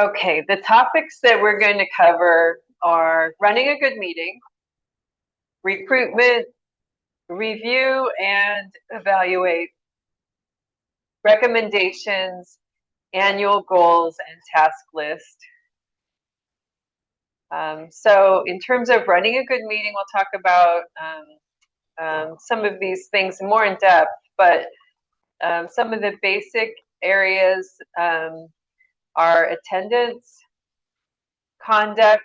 Okay, the topics that we're going to cover are running a good meeting, recruitment, review and evaluate, recommendations, annual goals, and task list. So in terms of running a good meeting, we'll talk about some of these things more in depth, but some of the basic areas are attendance, conduct,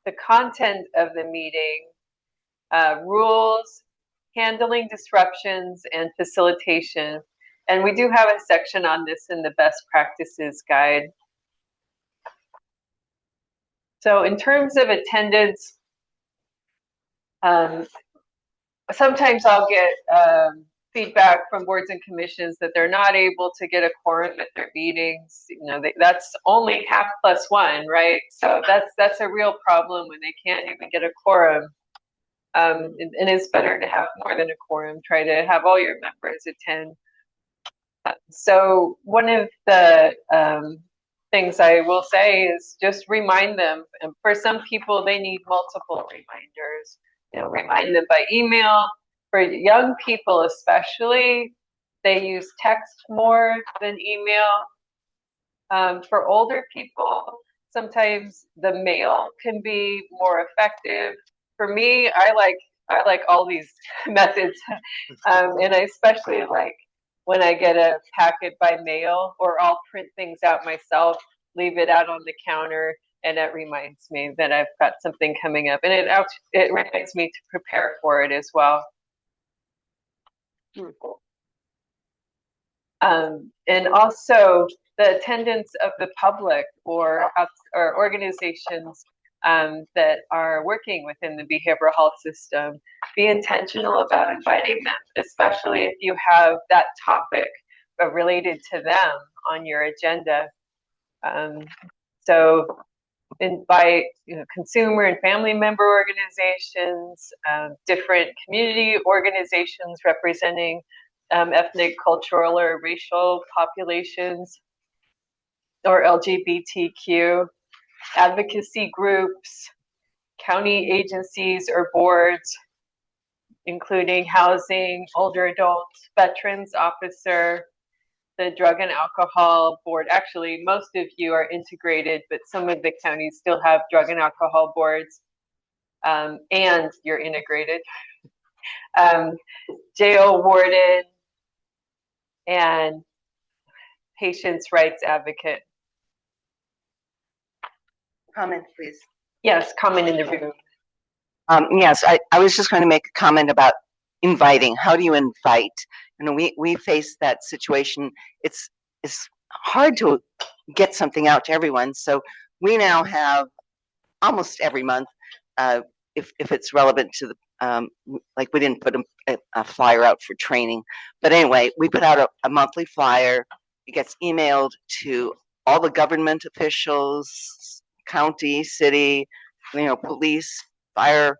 the content of the meeting, rules, handling disruptions, and facilitation. And we do have a section on this in the best practices guide. So in terms of attendance, sometimes I'll get feedback from boards and commissions that they're not able to get a quorum at their meetings. You know, that's only half plus one, right? So that's a real problem when they can't even get a quorum. And it's better to have more than a quorum. Try to have all your members attend. So one of the things I will say is just remind them. And for some people, they need multiple reminders. You know, remind them by email. For young people especially, they use text more than email. For older people, sometimes the mail can be more effective. For me, I like all these methods, and I especially like when I get a packet by mail, or I'll print things out myself, leave it out on the counter, and it reminds me that I've got something coming up, and it reminds me to prepare for it as well. And also the attendance of the public or organizations that are working within the behavioral health system. Be intentional about inviting them, especially if you have that topic related to them on your agenda. So invite consumer and family member organizations, different community organizations representing ethnic, cultural, or racial populations, or LGBTQ, advocacy groups, county agencies or boards, including housing, older adults, veterans officer, the drug and alcohol board. Actually, most of you are integrated, but some of the counties still have drug and alcohol boards, and you're integrated. Jail warden and patients' rights advocate. Comment, please. Yes, comment in the room. Yes, I was just going to make a comment about inviting. How do you invite? You know, we face that situation. It's hard to get something out to everyone. So we now have almost every month, if it's relevant to the, like we didn't put a flyer out for training, but anyway, we put out a monthly flyer. It gets emailed to all the government officials, county, city, police, fire,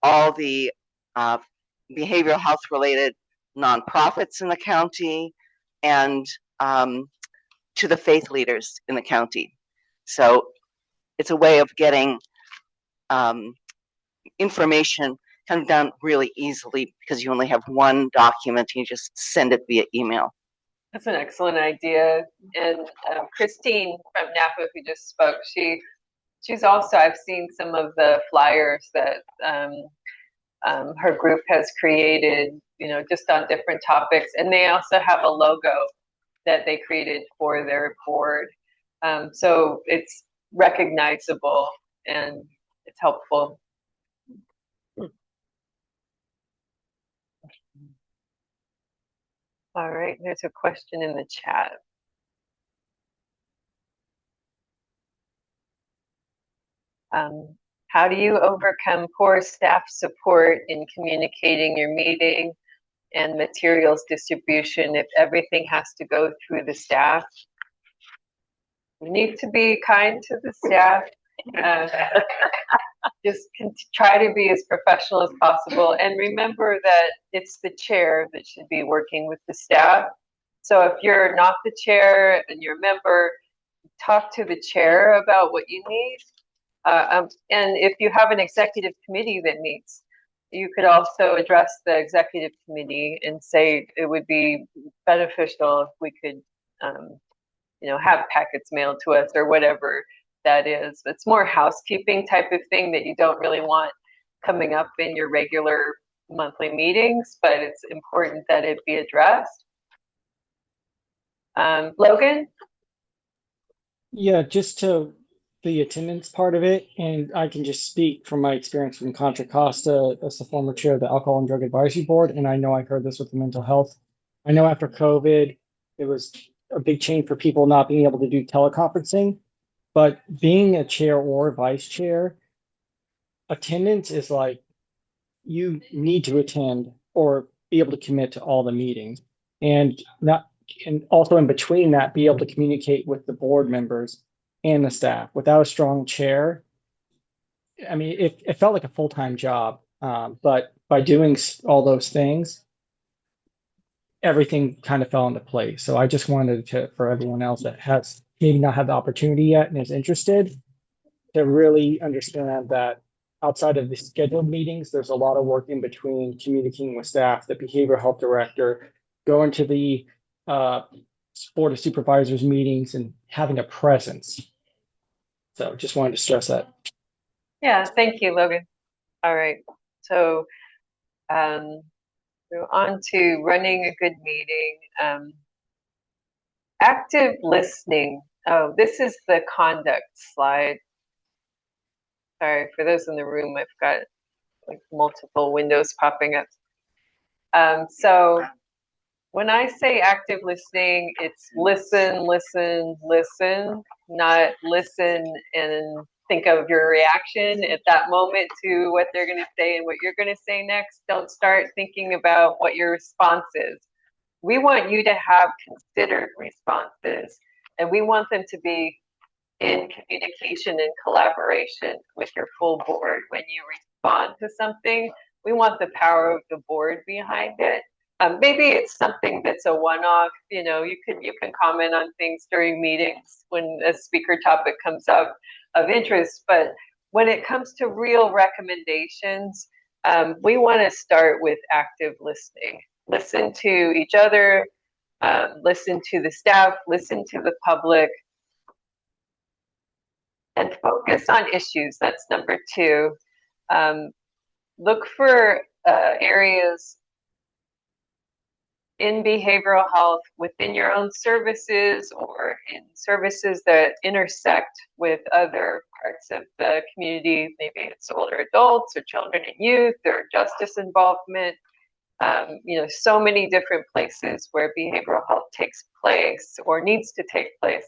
all the behavioral health related nonprofits in the county, and to the faith leaders in the county. So it's a way of getting information kind of done really easily, because you only have one document and you just send it via email. That's an excellent idea. And Christine from NAPA, who just spoke, she's also, I've seen some of the flyers that her group has created, just on different topics. And they also have a logo that they created for their board. So it's recognizable and it's helpful. All right, there's a question in the chat. How do you overcome poor staff support in communicating your meeting and materials distribution if everything has to go through the staff? We need to be kind to the staff. Just try to be as professional as possible, and remember that it's the chair that should be working with the staff. So if you're not the chair and you're a member, talk to the chair about what you need. And if you have an executive committee that meets, you could also address the executive committee and say it would be beneficial if we could, have packets mailed to us or whatever that is. It's more housekeeping type of thing that you don't really want coming up in your regular monthly meetings, but it's important that it be addressed. Logan? Yeah, just to the attendance part of it, and I can just speak from my experience from Contra Costa as the former chair of the Alcohol and Drug Advisory Board, and I know I heard this with the mental health. I know after COVID, it was a big change for people not being able to do teleconferencing, but being a chair or vice chair, attendance is like you need to attend or be able to commit to all the meetings and not and also in between that be able to communicate with the board members and the staff. Without a strong chair, I mean, it felt like a full-time job, but by doing all those things, everything kind of fell into place. So I just wanted to, for everyone else that has maybe not had the opportunity yet and is interested, to really understand that outside of the scheduled meetings, there's a lot of work in between communicating with staff, the behavioral health director, going to the board of supervisors meetings and having a presence. So just wanted to stress that. Yeah, thank you, Logan. All right. So we're on to running a good meeting. Active listening. Oh, this is the conduct slide. Sorry, for those in the room, I've got like multiple windows popping up. So when I say active listening, it's listen, listen, listen, not listen and think of your reaction at that moment to what they're going to say and what you're going to say next. Don't start thinking about what your response is. We want you to have considered responses, and we want them to be in communication and collaboration with your full board. When you respond to something, we want the power of the board behind it. Maybe it's something that's a one-off. You can comment on things during meetings when a speaker topic comes up of interest. But when it comes to real recommendations, we want to start with active listening. Listen to each other, listen to the staff, listen to the public, and focus on issues. That's number 2. Look for areas in behavioral health within your own services or in services that intersect with other parts of the community. Maybe it's older adults or children and youth or justice involvement. So many different places where behavioral health takes place or needs to take place.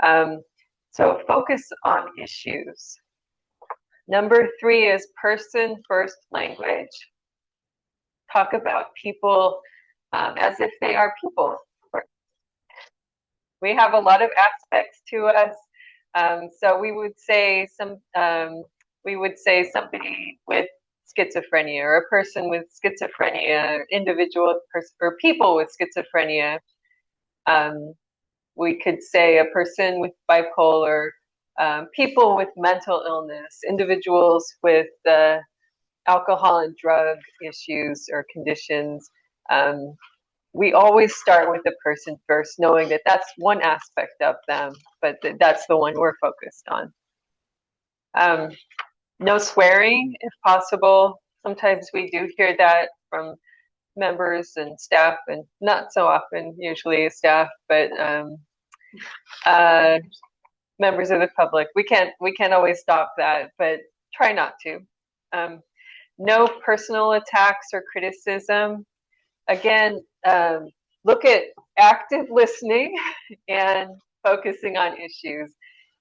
So focus on issues. Number 3 is person first language. Talk about people as if they are people. We have a lot of aspects to us. So we would say somebody with schizophrenia, or a person with schizophrenia, individual or people with schizophrenia. We could say a person with bipolar, people with mental illness, individuals with alcohol and drug issues or conditions. We always start with the person first, knowing that that's one aspect of them, but that's the one we're focused on. No swearing, if possible. Sometimes we do hear that from members and staff, and not so often, usually staff, but members of the public. We can't always stop that, but try not to. No personal attacks or criticism. Again, look at active listening and focusing on issues.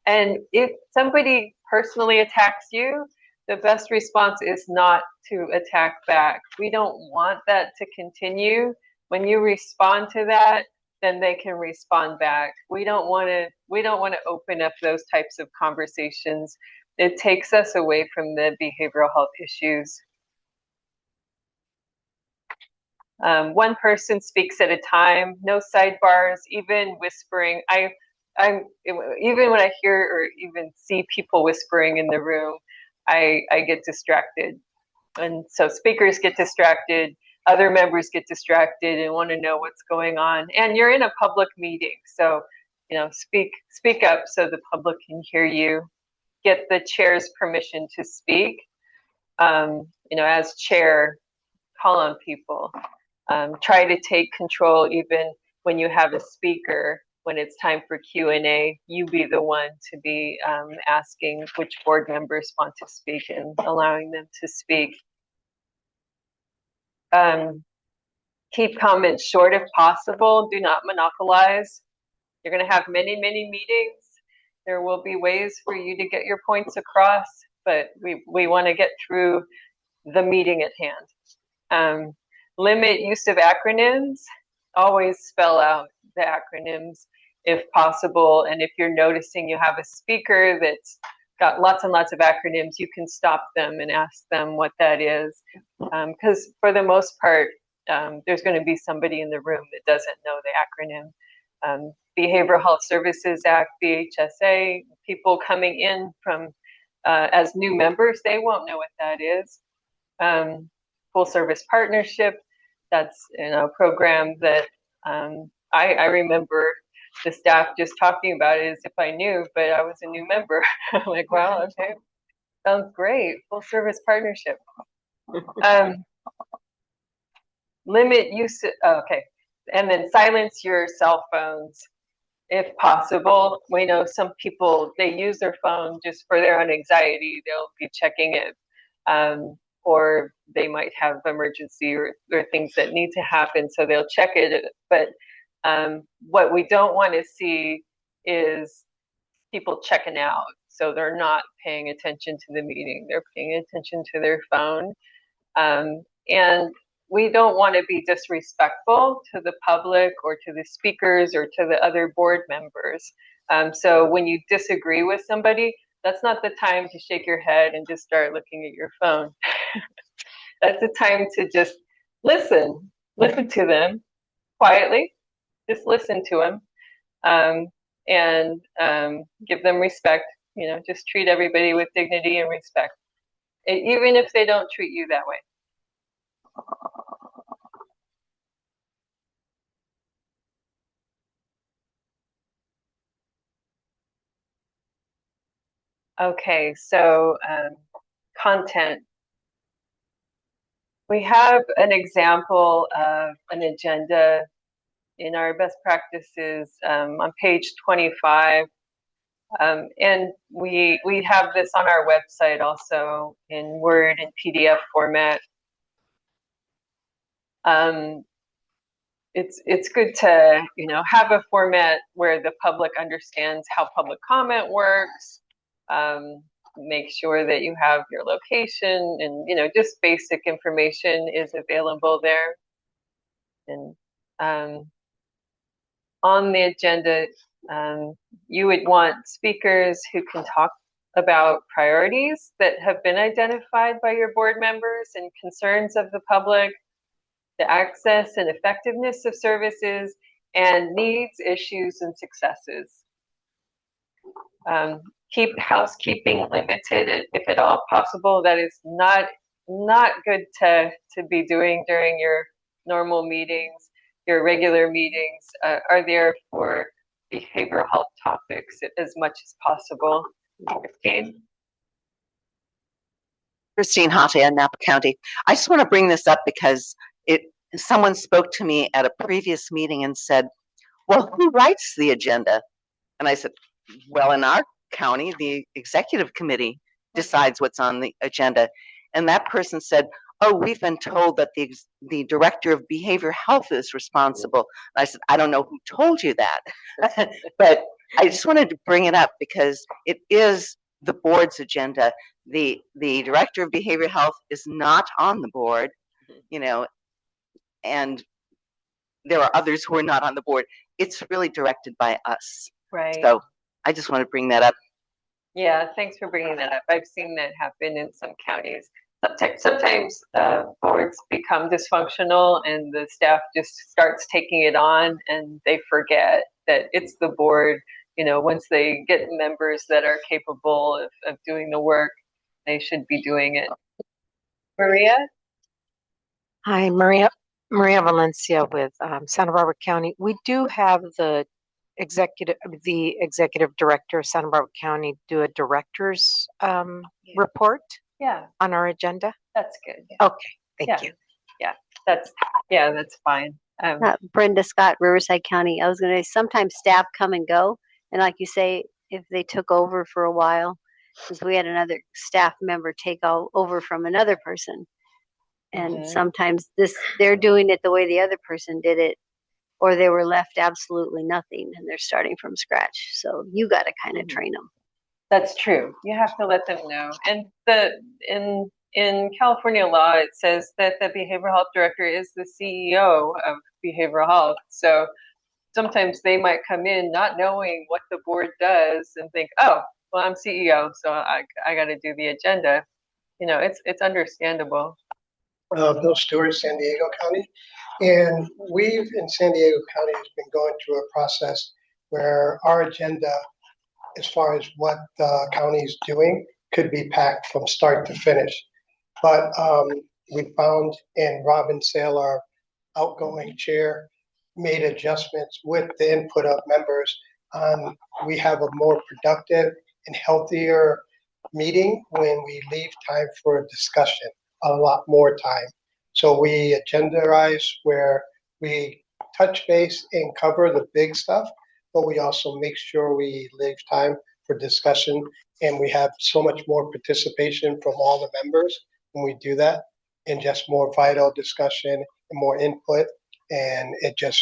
And if somebody personally attacks you, the best response is not to attack back. We don't want that to continue. When you respond to that, then they can respond back. We don't want to open up those types of conversations. It takes us away from the behavioral health issues. One person speaks at a time, no sidebars, even whispering. even when I hear or even see people whispering in the room, I get distracted. And so speakers get distracted, other members get distracted and want to know what's going on. And you're in a public meeting, so speak up so the public can hear you. Get the chair's permission to speak. As chair, call on people. Try to take control even when you have a speaker. When it's time for Q&A, you be the one to be asking which board members want to speak and allowing them to speak. Keep comments short if possible. Do not monopolize. You're going to have many, many meetings. There will be ways for you to get your points across, but we want to get through the meeting at hand. Limit use of acronyms. Always spell out the acronyms if possible. And if you're noticing you have a speaker that's got lots and lots of acronyms, you can stop them and ask them what that is. Because for the most part, there's going to be somebody in the room that doesn't know the acronym. Behavioral Health Services Act, BHSA, people coming in from as new members, they won't know what that is. Full Service Partnership, that's a program that I remember the staff just talking about it as if I knew, but I was a new member. I'm like, wow, okay, sounds great. Full Service Partnership. Limit use, okay, and then silence your cell phones if possible. We know some people, they use their phone just for their own anxiety. They'll be checking it, or they might have emergency or things that need to happen, so they'll check it. But what we don't want to see is people checking out. So they're not paying attention to the meeting. They're paying attention to their phone. And we don't want to be disrespectful to the public or to the speakers or to the other board members. So when you disagree with somebody, that's not the time to shake your head and just start looking at your phone. That's the time to just listen to them quietly, just listen to them, and give them respect. Just treat everybody with dignity and respect, even if they don't treat you that way. Okay, so content. We have an example of an agenda in our best practices on page 25. And we have this on our website also in Word and PDF format. It's good to have a format where the public understands how public comment works. Make sure that you have your location and just basic information is available there. And on the agenda, you would want speakers who can talk about priorities that have been identified by your board members and concerns of the public, the access and effectiveness of services, and needs, issues, and successes. Keep housekeeping limited if at all possible. That is not good to be doing during your normal meetings. Your regular meetings are there for behavioral health topics as much as possible. Christine Hatia, Napa County. I just want to bring this up because someone spoke to me at a previous meeting and said, well, who writes the agenda? And I said, well, in our county, the executive committee decides what's on the agenda. And that person said, oh, we've been told that the director of behavior health is responsible. And I said, I don't know who told you that. But I just wanted to bring it up because it is the board's agenda. The director of behavior health is not on the board, and there are others who are not on the board. It's really directed by us. Right. So I just want to bring that up. Yeah, thanks for bringing that up. I've seen that happen in some counties. Sometimes boards become dysfunctional and the staff just starts taking it on and they forget that it's the board once they get members that are capable of doing the work, they should be doing it. Maria? Hi, Maria Valencia with Santa Barbara County. We do have the executive director of Santa Barbara County do a director's report Yeah, on our agenda. that's good. Okay, thank Yeah. you. That's fine. Brenda Scott, Riverside County. I was going to say sometimes staff come and go, and like you say, if they took over for a while, because we had another staff member take over from another person, and sometimes they're doing it the way the other person did it, or they were left absolutely nothing and they're starting from scratch. So you got to kind of train them. That's true. You have to let them know. And in California law, it says that the behavioral health director is the CEO of behavioral health. So sometimes they might come in not knowing what the board does and think, oh, well, I'm CEO, so I got to do the agenda. It's understandable. Bill Stewart, San Diego County. And we've in San Diego County has been going through a process where our agenda, as far as what the county is doing, could be packed from start to finish. But we found, and Robin Sale, our outgoing chair, made adjustments with the input of members on we have a more productive and healthier meeting when we leave time for discussion, a lot more time. So we agendarize where we touch base and cover the big stuff, but we also make sure we leave time for discussion, and we have so much more participation from all the members when we do that, and just more vital discussion and more input, and it just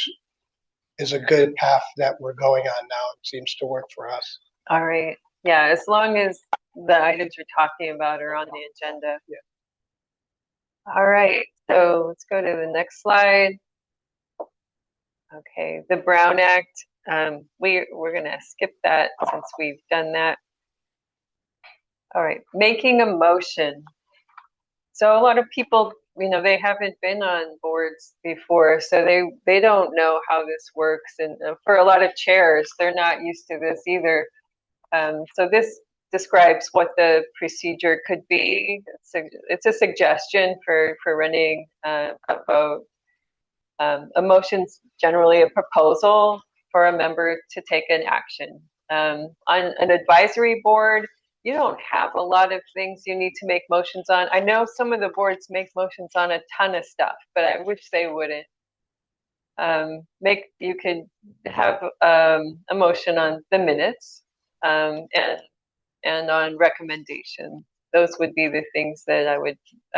is a good path that we're going on now. It seems to work for us. All right. Yeah, as long as the items you're talking about are on the agenda. Yeah. All right, so let's go to the next slide. Okay, the Brown Act. We're going to skip that since we've done that. All right, making a motion. So a lot of people, they haven't been on boards before, so they don't know how this works. And for a lot of chairs, they're not used to this either. So this describes what the procedure could be. It's a suggestion for running a vote. A motion's generally a proposal for a member to take an action. On an advisory board, you don't have a lot of things you need to make motions on. I know some of the boards make motions on a ton of stuff, but I wish they wouldn't. You could have a motion on the minutes and on recommendation. Those would be the things that I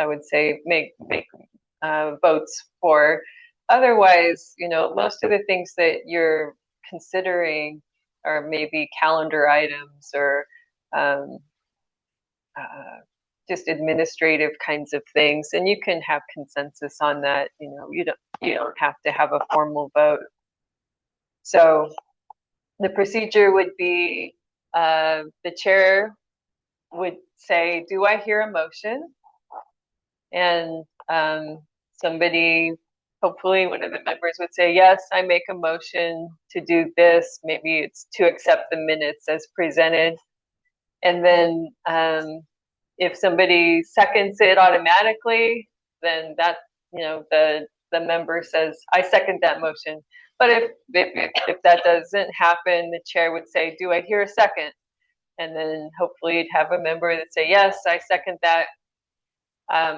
would say make votes for. Otherwise, most of the things that you're considering are maybe calendar items or just administrative kinds of things, and you can have consensus on that. You don't have to have a formal vote. So the procedure would be the chair would say, "Do I hear a motion?" And somebody, hopefully one of the members, would say, "Yes, I make a motion to do this." Maybe it's to accept the minutes as presented. And then if somebody seconds it automatically, then that, the member says, "I second that motion." But if that doesn't happen, the chair would say, "Do I hear a second?" And then hopefully you'd have a member that say, "Yes, I second that."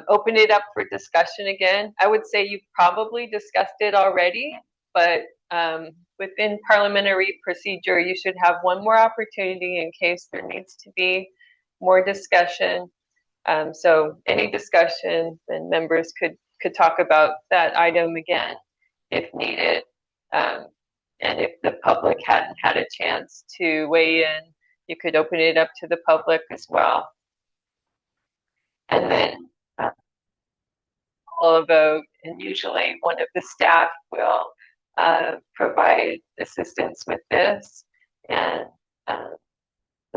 Open it up for discussion again. I would say you've probably discussed it already, but within parliamentary procedure, you should have one more opportunity in case there needs to be more discussion. So any discussion, then members could talk about that item again if needed. And if the public hadn't had a chance to weigh in, you could open it up to the public as well. And then a vote, and usually one of the staff will provide assistance with this, and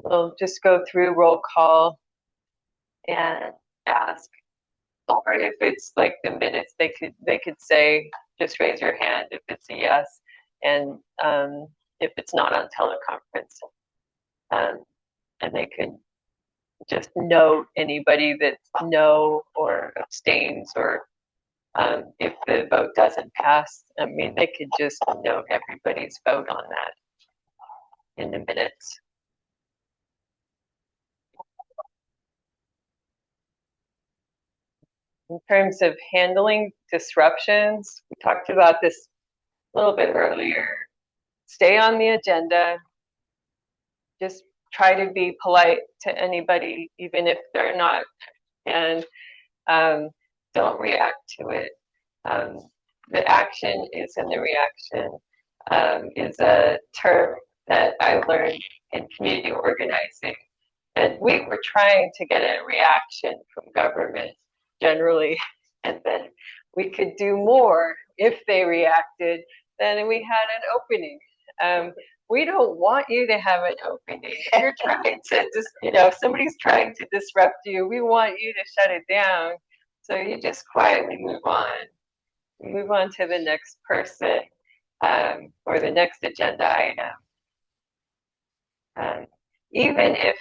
we'll just go through roll call and ask, or if it's like the minutes, they could say, just raise your hand if it's a yes, and if it's not on teleconference. And they can just note anybody that's no or abstains, or if the vote doesn't pass, I mean, they could just note everybody's vote on that in the minutes. In terms of handling disruptions, we talked about this a little bit earlier. Stay on the agenda. Just try to be polite to anybody, even if they're not, and don't react to it. The action is in the reaction is a term that I learned in community organizing. And we were trying to get a reaction from government generally, and then we could do more if they reacted, then we had an opening. We don't want you to have an opening. If you're trying to just, if somebody's trying to disrupt you, we want you to shut it down. So you just quietly move on. Move on to the next person or the next agenda item. Even if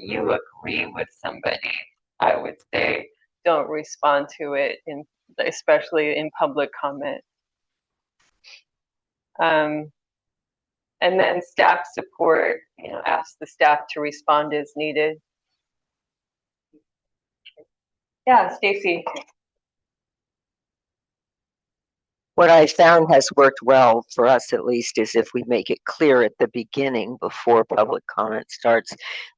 you agree with somebody, I would say don't respond to it, especially in public comment. And then staff support, ask the staff to respond as needed. Yeah, Stacy. What I found has worked well for us, at least, is if we make it clear at the beginning before public comment starts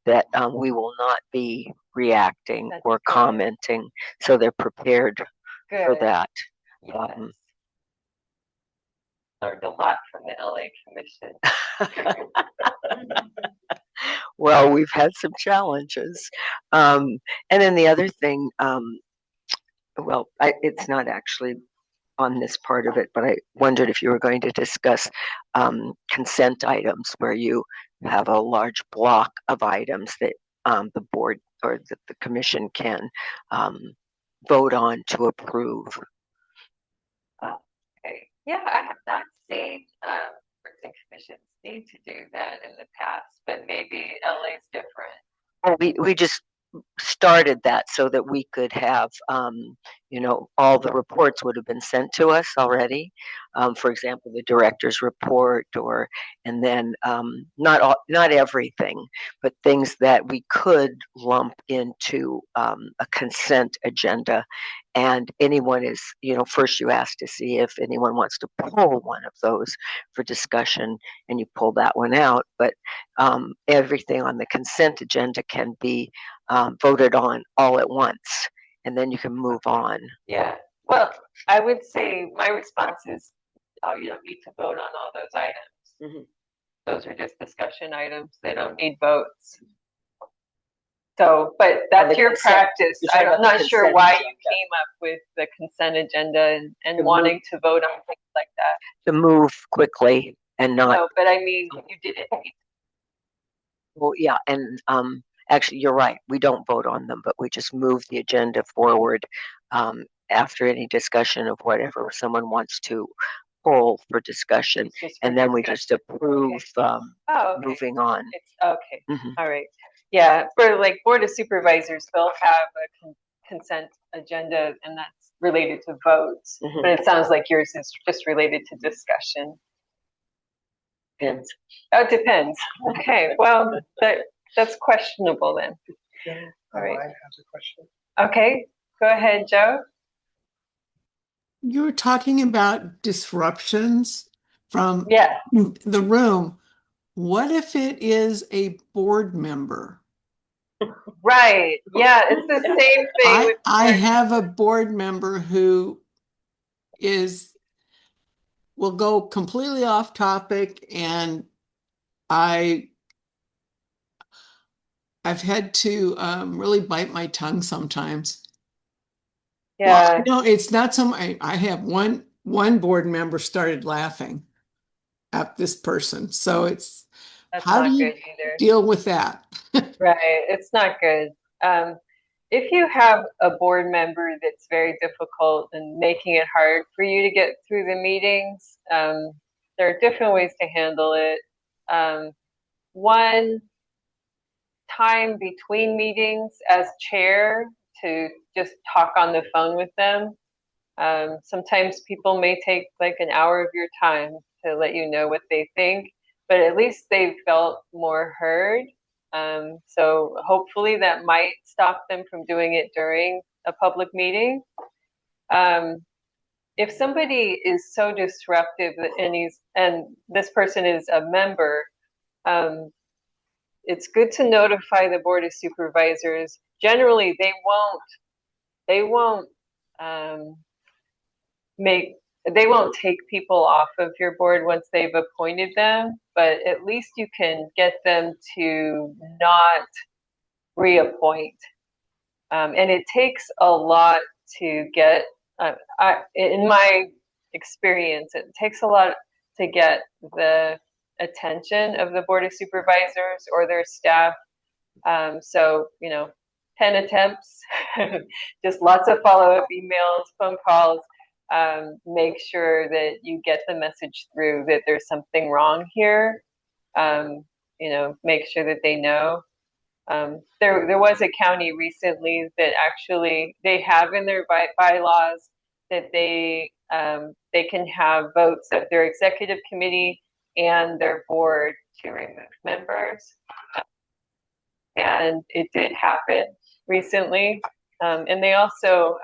that we will not be reacting or commenting, so they're prepared for that. Yes. Learned a lot from the LA Commission. Well, we've had some challenges. And then the other thing, well, it's not actually on this part of it, but I wondered if you were going to discuss consent items where you have a large block of items that the board or the commission can vote on to approve. Okay. Yeah, I have not seen boards and commissions need to do that in the past, but maybe LA's different. Well, we just started that so that we could have, all the reports would have been sent to us already. For example, the director's report, and then not everything, but things that we could lump into a consent agenda. And anyone is, first you ask to see if anyone wants to pull one of those for discussion, and you pull that one out. But everything on the consent agenda can be voted on all at once, and then you can move on. Yeah. Well, I would say my response is, you don't need to vote on all those items. Mm-hmm. Those are just discussion items. They don't need votes. So, but that's your practice. I'm not sure why you came up with the consent agenda and wanting to vote on things like that. To move quickly and not. No, but I mean, you didn't. Well, yeah, and actually, you're right. We don't vote on them, but we just move the agenda forward after any discussion of whatever someone wants to pull for discussion, and then we just approve moving on. Okay. Mm-hmm. All right. Yeah, for like Board of Supervisors, they'll have a consent agenda, and that's related to votes. Mm-hmm. But it sounds like yours is just related to discussion. Depends. Oh, it depends. Okay. Well, that's questionable then. Yeah. All right. Ryan has a question. Okay. Go ahead, Joe. You were talking about disruptions from the room. What if it is a board member? Right. Yeah, it's the same thing. I have a board member who will go completely off topic, and I've had to really bite my tongue sometimes. Yeah. Well, it's not some. I have one board member started laughing at this person, so it's how do you deal with that? Right, it's not good. If you have a board member that's very difficult and making it hard for you to get through the meetings, there are different ways to handle it. One time between meetings as chair to just talk on the phone with them. Sometimes people may take like an hour of your time to let you know what they think, but at least they've felt more heard. So hopefully that might stop them from doing it during a public meeting. If somebody is so disruptive and this person is a member, it's good to notify the Board of Supervisors. Generally, they won't they won't take people off of your board once they've appointed them, but at least you can get them to not reappoint. And it takes a lot to get, in my experience, it takes a lot to get the attention of the Board of Supervisors or their staff. So, 10 attempts, just lots of follow-up emails, phone calls, make sure that you get the message through that there's something wrong here. Make sure that they know. There was a county recently that actually they have in their bylaws that they can have votes of their executive committee and their board to remove members. And it did happen recently. And they also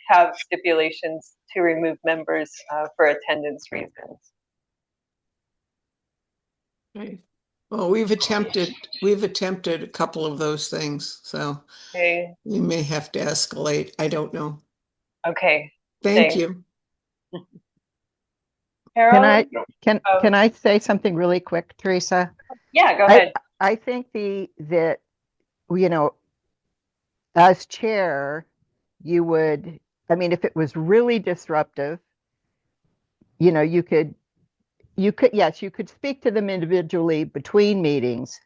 have stipulations to remove members for attendance reasons. Okay. Well, we've attempted a couple of those things, so Okay. you may have to escalate. I don't know. Okay. Thank you. Harold? Can I say something really quick, Teresa? Yeah, go ahead. I think that as chair, you would, if it was really disruptive, you could speak to them individually between meetings,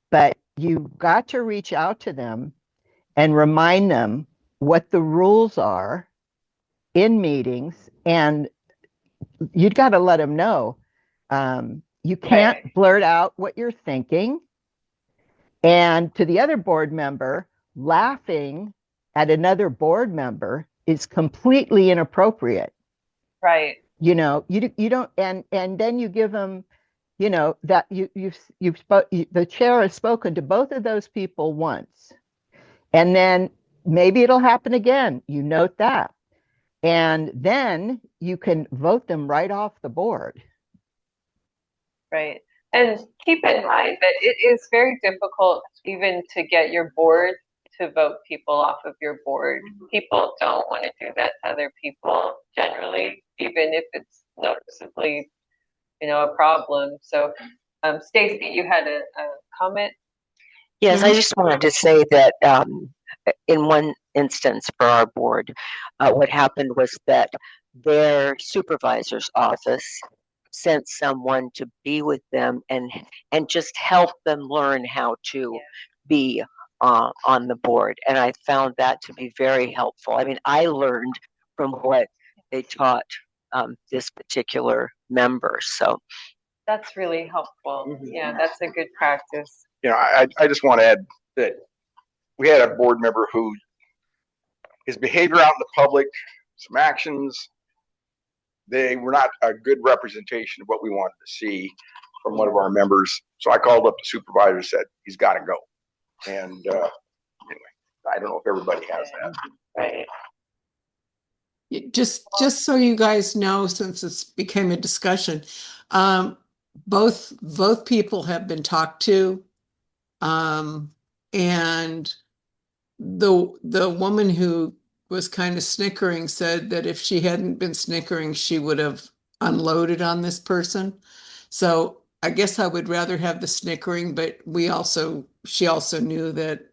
but you've got to reach out to them and remind them what the rules are in meetings, and you've got to let them know. You can't blurt out what you're thinking. And to the other board member, laughing at another board member is completely inappropriate. Right. You don't, and then you give them, that the chair has spoken to both of those people once, and then maybe it'll happen again. You note that, and then you can vote them right off the board. Right. And keep in mind that it is very difficult even to get your board to vote people off of your board. People don't want to do that to other people generally, even if it's noticeably, a problem. So, Stacy, you had a comment? Yes, I just wanted to say that in one instance for our board, what happened was that their supervisor's office sent someone to be with them and just help them learn how to be on the board. And I found that to be very helpful. I learned from what they taught this particular member. So that's really helpful. Mm-hmm. Yeah, that's a good practice. I just want to add that we had a board member who his behavior out in the public, some actions, they were not a good representation of what we wanted to see from one of our members. So I called up the supervisor and said, he's got to go. And anyway, I don't know if everybody has that. Right. Just so you guys know, since it's became a discussion, both people have been talked to, and the woman who was kind of snickering said that if she hadn't been snickering, she would have unloaded on this person. So I guess I would rather have the snickering, but she also knew that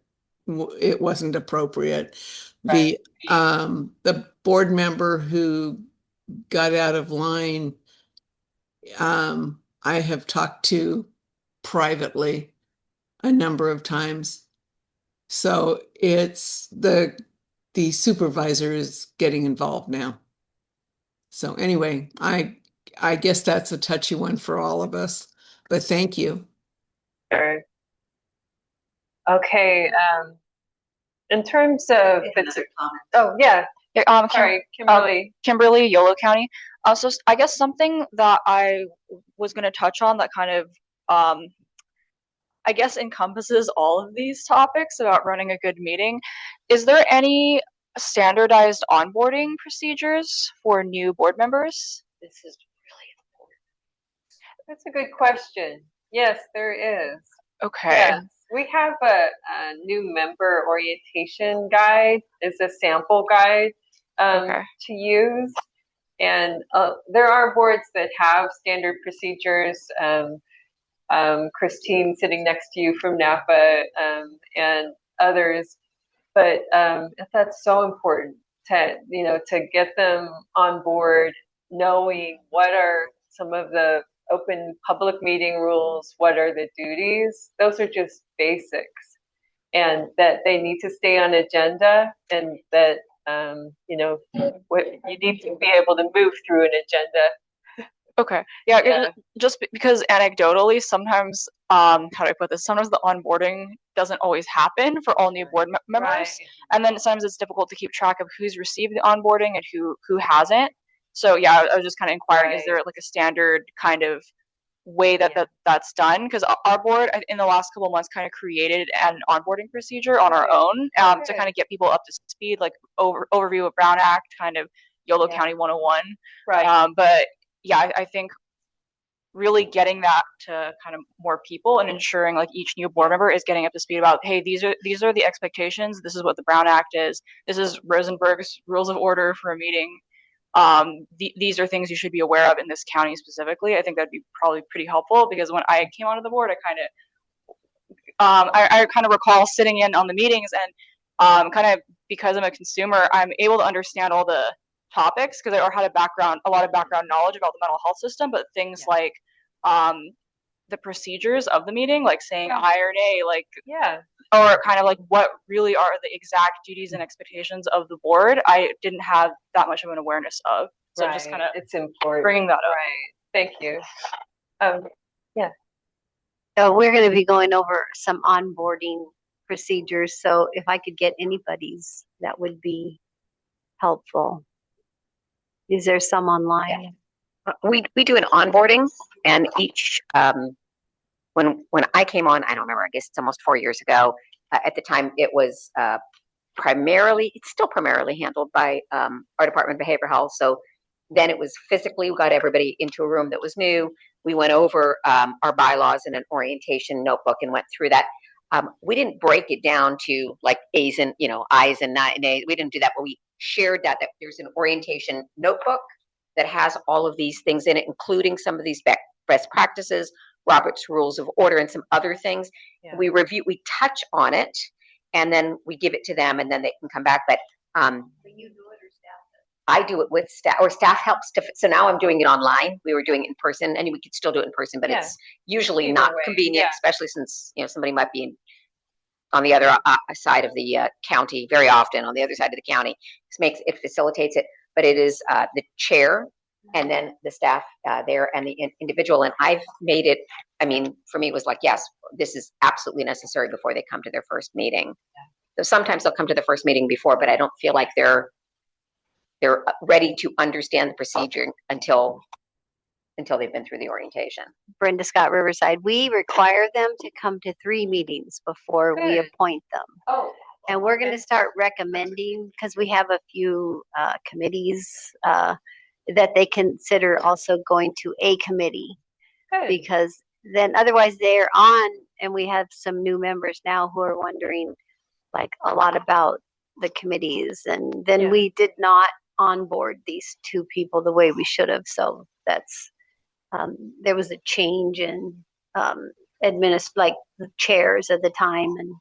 it wasn't appropriate. Right. The board member who got out of line, I have talked to privately a number of times. So it's the supervisor is getting involved now. So anyway, I I guess that's a touchy one for all of us, but thank you. Sure. Okay, in terms of, oh, yeah, Yeah, sorry, Kimberly. Kimberly, Yolo County. So I guess something that I was going to touch on that kind of, I guess, encompasses all of these topics about running a good meeting. Is there any standardized onboarding procedures for new board members? This is really important. That's a good question. Yes, there is. Okay. Yes, we have a new member orientation guide. It's a sample guide Okay. to use. And there are boards that have standard procedures. Christine sitting next to you from Napa and others. But that's so important to get them on board, knowing what are some of the open public meeting rules, what are the duties. Those are just basics, and that they need to stay on agenda, and that what you need to be able to move through an agenda. Okay. Yeah. Just because anecdotally, sometimes, how do I put this? Sometimes the onboarding doesn't always happen for all new board members. Right. And then sometimes it's difficult to keep track of who's received the onboarding and who hasn't. So yeah, I was just kind of inquiring, is there like a standard kind of way that's done? Because our board in the last couple of months kind of created an onboarding procedure on our own to kind of get people up to speed, like overview of Brown Act, kind of YOLO County 101. Right. But yeah, I think really getting that to kind of more people and ensuring like each new board member is getting up to speed about, hey, these are the expectations. This is what the Brown Act is. This is Rosenberg's rules of order for a meeting. These are things you should be aware of in this county specifically. I think that'd be probably pretty helpful, because when I came onto the board, I kind of recall sitting in on the meetings and kind of, because I'm a consumer, I'm able to understand all the topics because I had a lot of background knowledge about the mental health system, but things like the procedures of the meeting, like saying aye or nay, like or kind of like what really are the exact duties and expectations of the board, I didn't have that much of an awareness of. So just kind of it's important bringing that up. Right. Thank you. Yeah. So we're going to be going over some onboarding procedures. So if I could get anybody's, that would be helpful. Is there some online? We do an onboarding, and each when I came on, I don't remember, I guess it's almost 4 years ago. At the time, it was it's still primarily handled by our Department of Behavioral Health. So then it was physically, we got everybody into a room that was new. We went over our bylaws in an orientation notebook and went through that. We didn't break it down to like A's and I's and A's. We didn't do that, but we shared that there's an orientation notebook that has all of these things in it, including some of these best practices, Robert's Rules of Order, and some other things. Yeah. We touch on it, and then we give it to them, and then they can come back. But you do it, or staff does? I do it with staff, or staff helps to. So now I'm doing it online. We were doing it in person, and we could still do it in person, but it's usually not convenient, especially since somebody might be on the other side of the county, very often on the other side of the county. It facilitates it, but it is the chair and then the staff there and the individual. And I've made it, for me, it was like, yes, this is absolutely necessary before they come to their first meeting. So sometimes they'll come to the first meeting before, but I don't feel like they're ready to understand the procedure until they've been through the orientation. Brenda Scott, Riverside. We require them to come to 3 meetings before we appoint them. Oh. And we're going to start recommending, because we have a few committees that they consider also going to a committee. Because then otherwise they're on, and we have some new members now who are wondering like a lot about the committees. And then we did not onboard these 2 people the way we should have. So that's there was a change in like the chairs at the time, and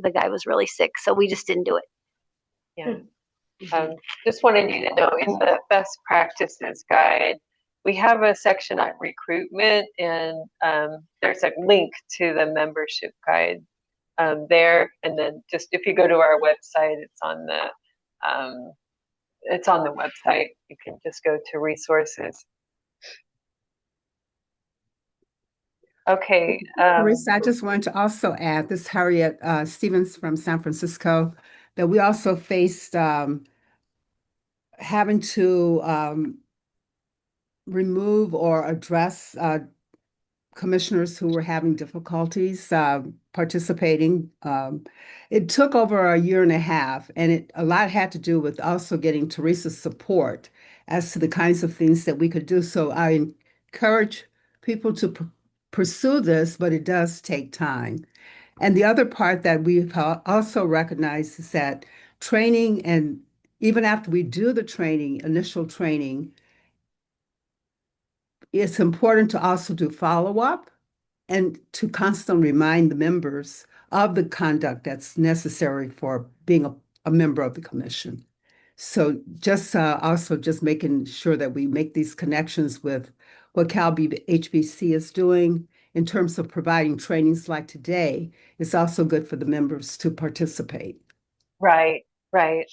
the guy was really sick, so we just didn't do it. Just wanted you to know, in the best practices guide, we have a section on recruitment, and there's a link to the membership guide there. And then just if you go to our website, it's on the website. You can just go to resources. Okay. Teresa, I just wanted to also add, this is Harriet Stevens from San Francisco, that we also faced having to remove or address commissioners who were having difficulties participating. It took over a year and a half, and a lot had to do with also getting Teresa's support as to the kinds of things that we could do. So I encourage people to pursue this, but it does take time. And the other part that we've also recognized is that training, and even after we do the training, initial training, it's important to also do follow-up and to constantly remind the members of the conduct that's necessary for being a member of the commission. So just also just making sure that we make these connections with what CALBHB is doing in terms of providing trainings like today is also good for the members to participate. Right, right.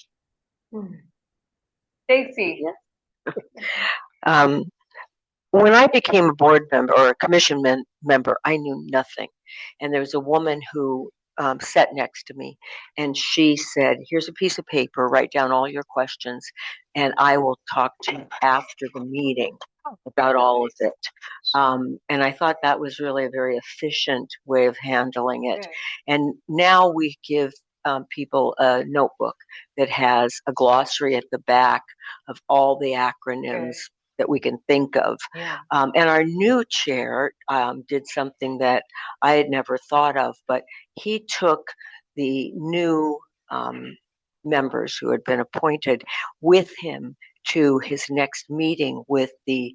Stacy. When I became a board member or a commission member, I knew nothing. And there was a woman who sat next to me, and she said, "Here's a piece of paper, write down all your questions, and I will talk to you after the meeting about all of it." And I thought that was really a very efficient way of handling it. Good. And now we give people a notebook that has a glossary at the back of all the acronyms that we can think of. Yeah. And our new chair did something that I had never thought of, but he took the new members who had been appointed with him to his next meeting with the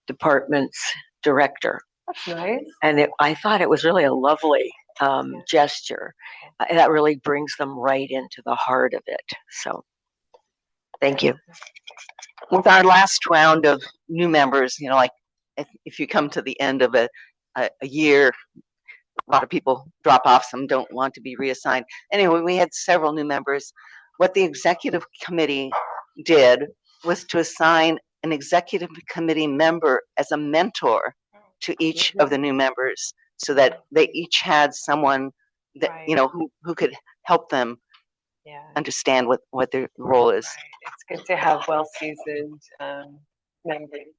department's director. That's nice. And I thought it was really a lovely gesture. That really brings them right into the heart of it. So thank you. With our last round of new members, like if you come to the end of a year, a lot of people drop off, some don't want to be reassigned. Anyway, we had several new members. What the executive committee did was to assign an executive committee member as a mentor to each of the new members, so that they each had someone that, who could help them understand what their role is. Right. It's good to have well-seasoned members.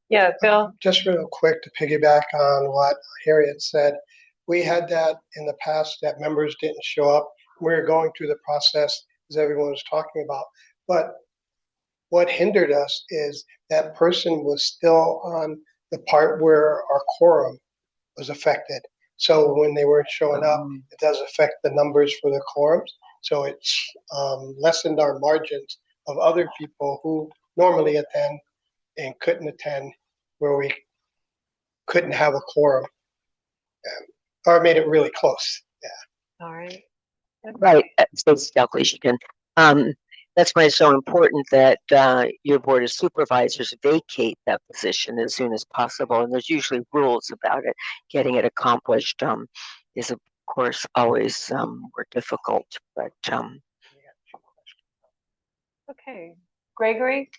Yeah, Phil? Just real quick to piggyback on what Harriet said, we had that in the past that members didn't show up. We were going through the process as everyone was talking about. But what hindered us is that person was still on the part where our quorum was affected. So when they weren't showing up, it does affect the numbers for the quorums. So it's lessened our margins of other people who normally attend and couldn't attend, where we couldn't have a quorum, or made it really close. Yeah. All right. Right, Stacy Dalglish again. That's why it's so important that your board of supervisors vacate that position as soon as possible. And there's usually rules about it. Getting it accomplished is, of course, always more difficult. But okay, Gregory.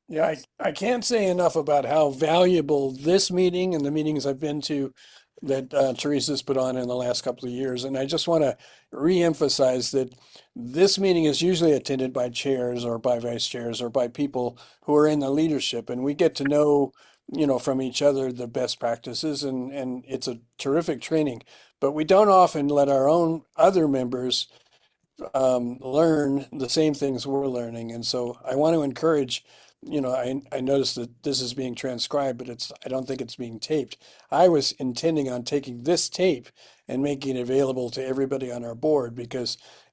Yeah, I can't say enough about how valuable this meeting and the meetings I've been to that Teresa's put on in the last couple of years. And I just want to reemphasize that this meeting is usually attended by chairs or by vice chairs or by people who are in the leadership. And we get to know, from each other the best practices, and it's a terrific training. But we don't often let our own other members learn the same things we're learning. And so I want to encourage, I noticed that this is being transcribed, but I don't think it's being taped. I was intending on taking this tape and making it available to everybody on our board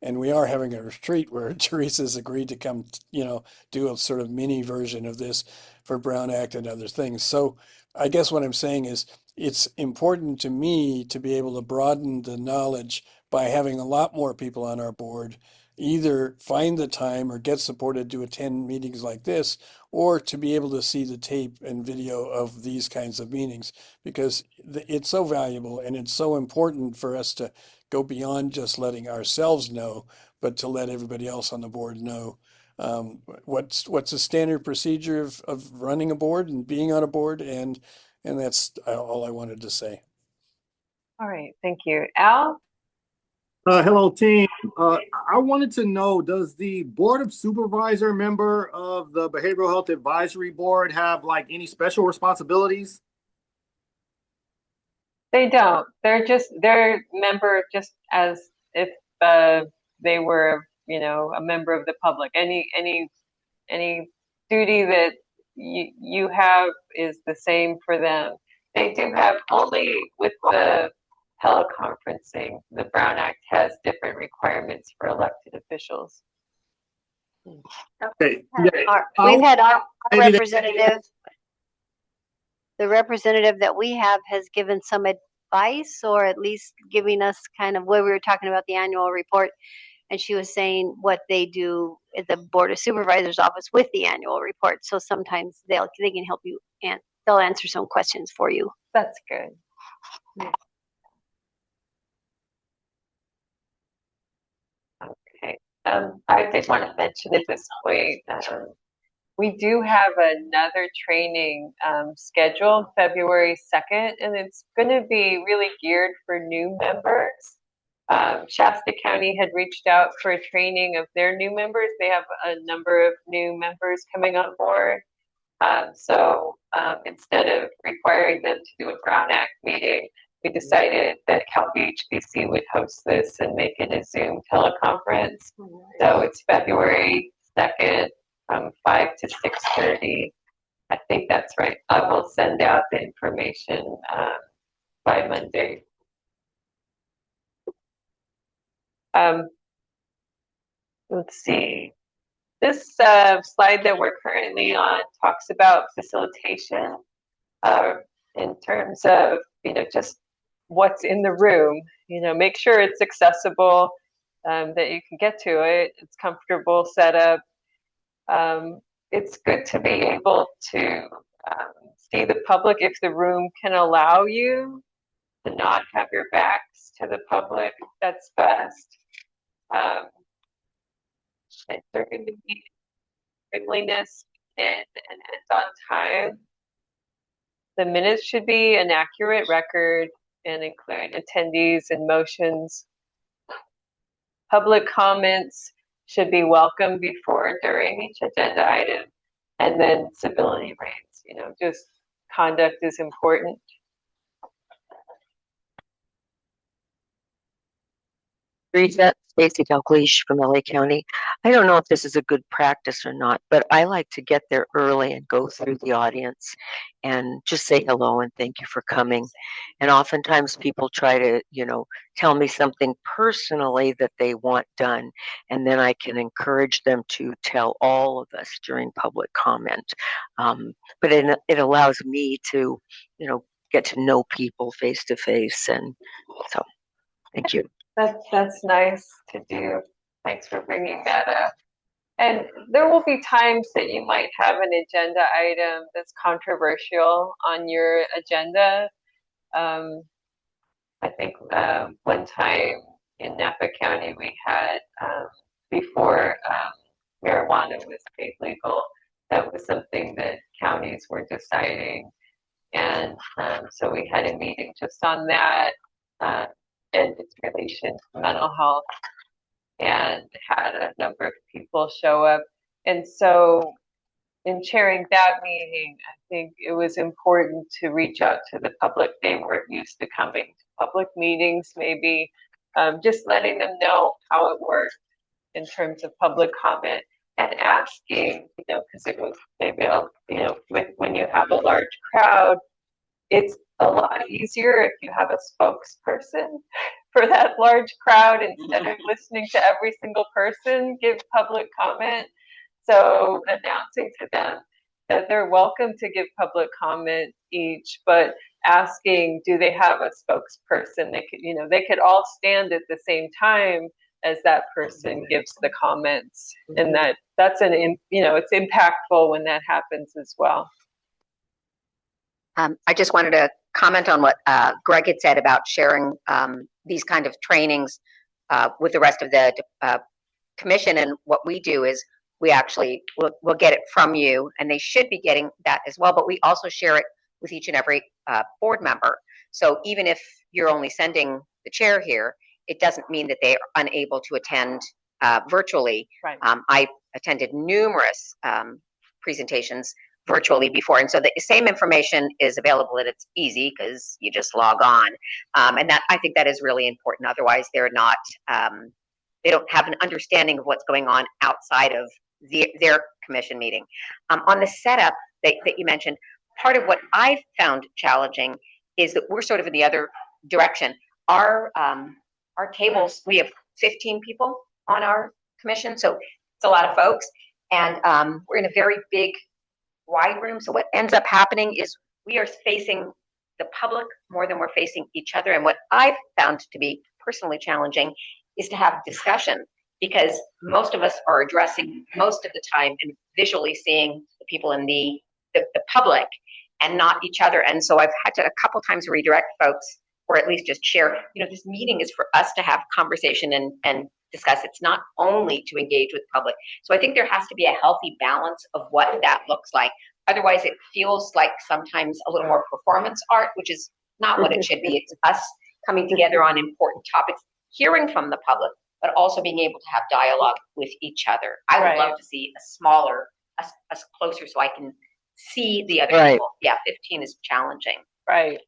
and we are having a retreat where Teresa's agreed to come, do a sort of mini version of this for Brown Act and other things. So I guess what I'm saying is it's important to me to be able to broaden the knowledge by having a lot more people on our board, either find the time or get supported to attend meetings like this, or to be able to see the tape and video of these kinds of meetings, because it's so valuable and it's so important for us to go beyond just letting ourselves know, but to let everybody else on the board know what's the standard procedure of running a board and being on a board, and that's all I wanted to say. All right, thank you. Al? Hello, team. I wanted to know, does the Board of Supervisor member of the Behavioral Health Advisory Board have like any special responsibilities? They don't. They're member just as if they were, a member of the public. Any duty that you have is the same for them. They do have only with the teleconferencing, the Brown Act has different requirements for elected officials. Okay. We've had our representative, the representative that we have has given some advice, or at least giving us kind of where we were talking about the annual report. And she was saying what they do at the Board of Supervisors office with the annual report. So sometimes they can help you and they'll answer some questions for you. That's good. Yeah. Okay. I did want to mention at this point, we do have another training scheduled February 2nd, and it's going to be really geared for new members. Shasta County had reached out for a training of their new members. They have a number of new members coming on board. So instead of requiring them to do a Brown Act meeting, we decided that CalBHB would host this and make it a Zoom teleconference. So it's February 2nd from 5 to 6:30. I think that's right. I will send out the information by Monday. Let's see. This slide that we're currently on talks about facilitation in terms of, just what's in the room. Make sure it's accessible, that you can get to it. It's comfortable setup. It's good to be able to see the public if the room can allow you to not have your backs to the public. That's best. And they're going to be friendliness and end on time. The minutes should be an accurate record and include attendees and motions. Public comments should be welcome before and during each agenda item. And then civility reigns, just conduct is important. Teresa, Stacy Dalgleish from LA County. I don't know if this is a good practice or not, but I like to get there early and go through the audience and just say hello and thank you for coming. And oftentimes people try to, tell me something personally that they want done, and then I can encourage them to tell all of us during public comment. But it allows me to, get to know people face to face, and so thank you. That's nice to do. Thanks for bringing that up. And there will be times that you might have an agenda item that's controversial on your agenda. I think one time in Napa County we had, before marijuana was made legal, that was something that counties were deciding. And so we had a meeting just on that. And its relation to mental health, and had a number of people show up. And so in chairing that meeting, I think it was important to reach out to the public. They weren't used to coming to public meetings, maybe just letting them know how it worked in terms of public comment and asking, because it was maybe, when you have a large crowd, it's a lot easier if you have a spokesperson for that large crowd instead of listening to every single person give public comment. So announcing to them that they're welcome to give public comment each, but asking, do they have a spokesperson? They could all stand at the same time as that person gives the comments, and that's it's impactful when that happens as well. I just wanted to comment on what Greg had said about sharing these kind of trainings with the rest of the commission. And what we do is we actually will get it from you, and they should be getting that as well. But we also share it with each and every board member. So even if you're only sending the chair here, it doesn't mean that they are unable to attend virtually. Right. I attended numerous presentations virtually before, and so the same information is available, and it's easy because you just log on. And that, I think that is really important. Otherwise, they're not. They don't have an understanding of what's going on outside of their commission meeting. On the setup that you mentioned, part of what I found challenging is that we're sort of in the other direction. Our tables, we have 15 people on our commission, so it's a lot of folks, and we're in a very big, wide room. So what ends up happening is we are facing the public more than we're facing each other. And what I've found to be personally challenging is to have discussion, because most of us are addressing most of the time and visually seeing the people in the public and not each other. And so I've had to a couple times redirect folks, or at least just share, this meeting is for us to have conversation and discuss. It's not only to engage with public. So I think there has to be a healthy balance of what that looks like. Otherwise, it feels like sometimes a little more performance art, which is not what it should be. It's us coming together on important topics, hearing from the public, but also being able to have dialogue with each other. I would love to see a smaller, us closer, so I can see the other people. Yeah, 15 is challenging. Right.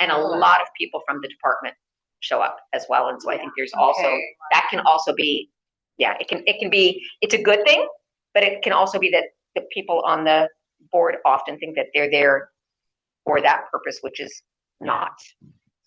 And a lot of people from the department show up as well. And so I think there's also, that can also be, it can be, it's a good thing, but it can also be that the people on the board often think that they're there for that purpose, which is not.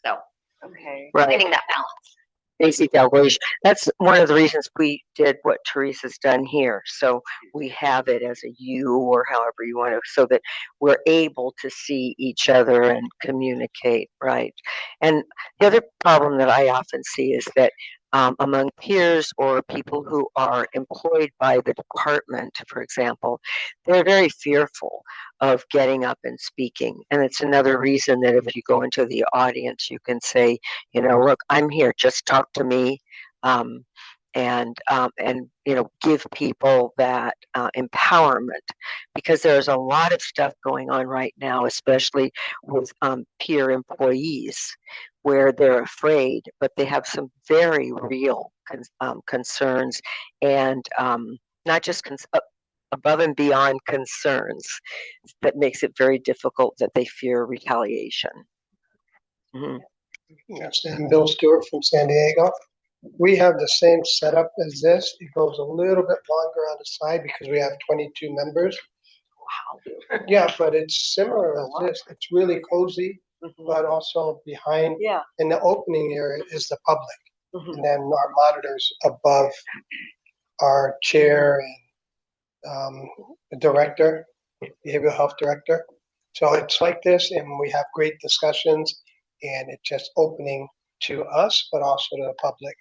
So, finding that balance. Basic evaluation. That's one of the reasons we did what Teresa's done here. So we have it as a U, or however you want to, so that we're able to see each other and communicate, right? And the other problem that I often see is that among peers or people who are employed by the department, for example, they're very fearful of getting up and speaking. And it's another reason that if you go into the audience, you can say, look, I'm here, just talk to me. And give people that empowerment, because there's a lot of stuff going on right now, especially with peer employees, where they're afraid, but they have some very real concerns, and not just above and beyond concerns that makes it very difficult, that they fear retaliation. Mm-hmm. Yes, and Bill Stewart from San Diego. We have the same setup as this. It goes a little bit longer on the side because we have 22 members. Wow. Yeah, but it's similar as this. It's really cozy, but also behind, in the opening area is the public. And then our monitors above our chair and the director, behavioral health director. So it's like this, and we have great discussions, and it's just opening to us, but also to the public.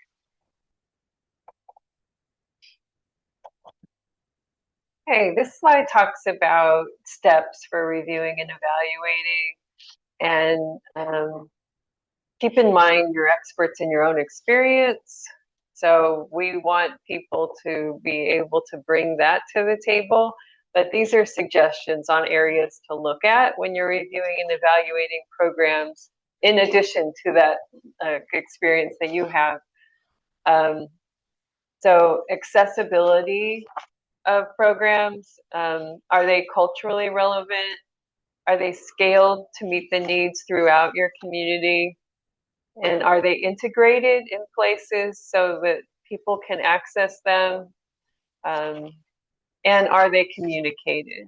Okay, this slide talks about steps for reviewing and evaluating, and keep in mind you're experts in your own experience. So we want people to be able to bring that to the table, but these are suggestions on areas to look at when you're reviewing and evaluating programs, in addition to that experience that you have. So accessibility of programs, are they culturally relevant? Are they scaled to meet the needs throughout your community? And are they integrated in places so that people can access them? And are they communicated?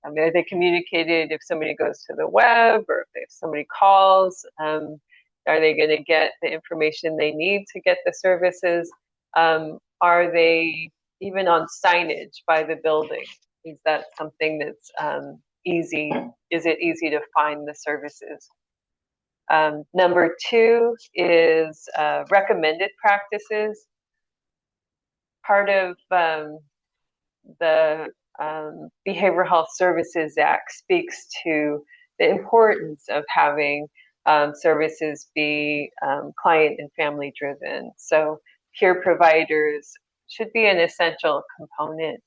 Are they communicated if somebody goes to the web, or if somebody calls? Are they going to get the information they need to get the services? Are they even on signage by the building? Is that something that's easy? Is it easy to find the services? Number 2 is recommended practices. Part of the Behavioral Health Services Act speaks to the importance of having services be client and family driven. So peer providers should be an essential component.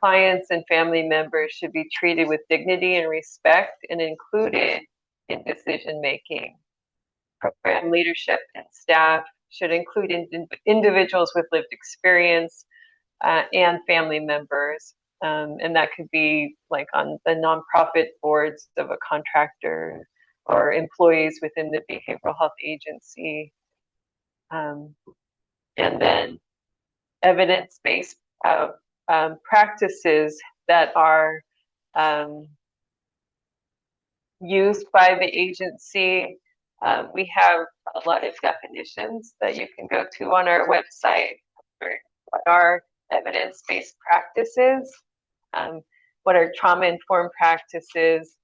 Clients and family members should be treated with dignity and respect and included in decision making. Program leadership and staff should include individuals with lived experience and family members. And that could be like on the nonprofit boards of a contractor or employees within the behavioral health agency. And then evidence-based practices that are used by the agency. We have a lot of definitions that you can go to on our website for what are evidence-based practices, what are trauma-informed practices,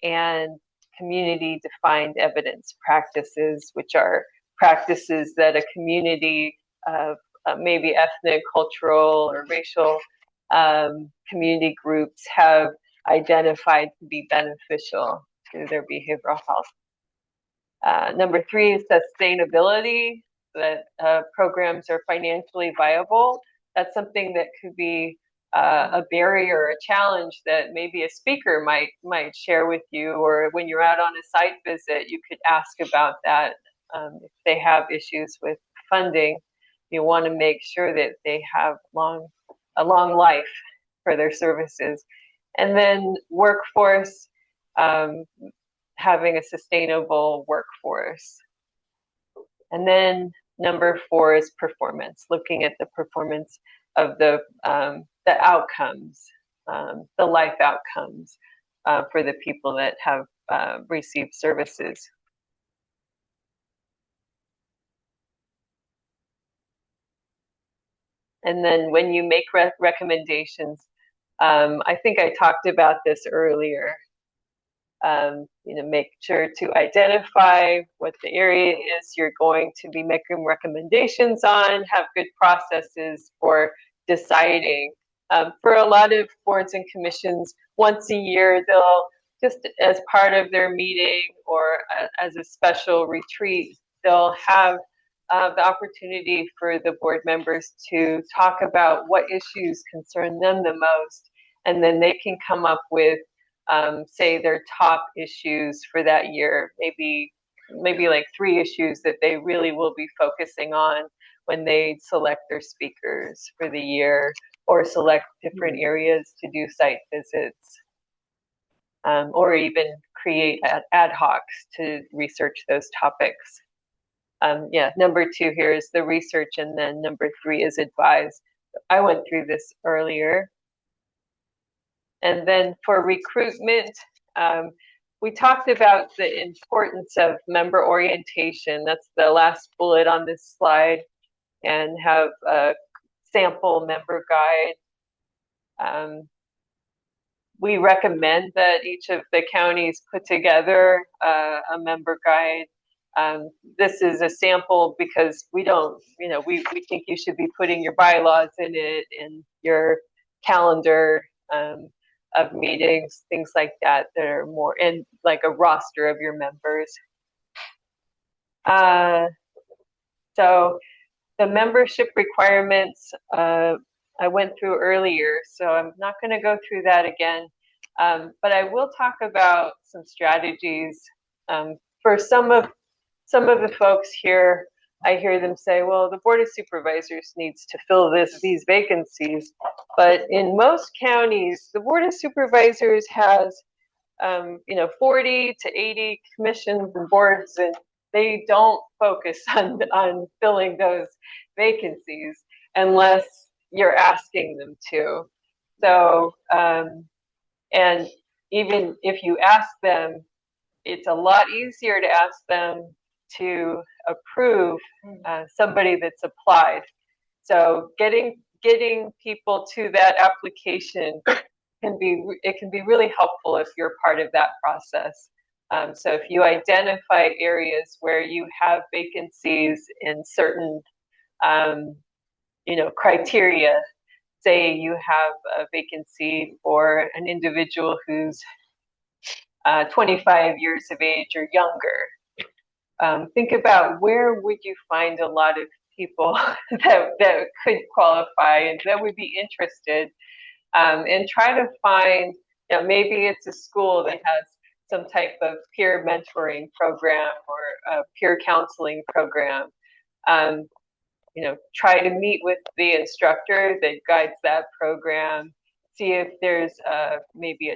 and community-defined evidence practices, which are practices that a community of maybe ethnic, cultural, or racial community groups have identified to be beneficial to their behavioral health. Number 3 is sustainability, that programs are financially viable. That's something that could be a barrier or a challenge that maybe a speaker might share with you, or when you're out on a site visit, you could ask about that. If they have issues with funding, you want to make sure that they have a long life for their services. And then workforce, having a sustainable workforce. And then number 4 is performance, looking at the performance of the outcomes, the life outcomes for the people that have received services. And then when you make recommendations, I think I talked about this earlier. Make sure to identify what the area is you're going to be making recommendations on, have good processes for deciding. For a lot of boards and commissions, once a year, they'll just as part of their meeting or as a special retreat, they'll have the opportunity for the board members to talk about what issues concern them the most, and then they can come up with say their top issues for that year, maybe like 3 issues that they really will be focusing on when they select their speakers for the year, or select different areas to do site visits, or even create ad hocs to research those topics. Number 2 here is the research, and then number 3 is advise. I went through this earlier. And then for recruitment, we talked about the importance of member orientation. That's the last bullet on this slide, and have a sample member guide. We recommend that each of the counties put together a member guide. This is a sample because we don't, we think you should be putting your bylaws in it, and your calendar of meetings, things like that, that are more in like a roster of your members. So the membership requirements I went through earlier, so I'm not going to go through that again, but I will talk about some strategies. For some of the folks here, I hear them say, well, the Board of Supervisors needs to fill these vacancies. But in most counties, the Board of Supervisors has 40 to 80 commissions and boards, and they don't focus on filling those vacancies unless you're asking them to. So, and even if you ask them, it's a lot easier to ask them to approve somebody that's applied. So getting people to that application can be really helpful if you're part of that process. So if you identify areas where you have vacancies in certain criteria, say you have a vacancy for an individual who's 25 years of age or younger. Think about where would you find a lot of people that could qualify and that would be interested, and try to find, maybe it's a school that has some type of peer mentoring program or a peer counseling program. Try to meet with the instructor that guides that program, see if there's maybe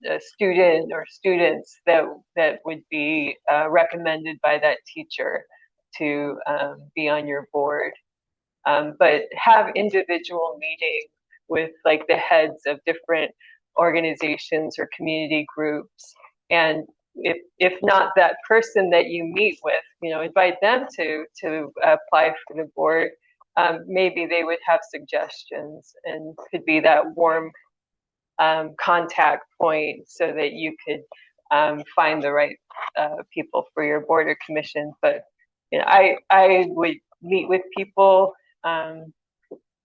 a student or students that would be recommended by that teacher to be on your board. But have individual meetings with like the heads of different organizations or community groups. And if not that person that you meet with, invite them to apply for the board. Maybe they would have suggestions and could be that warm contact point so that you could find the right people for your board or commission. But I would meet with people.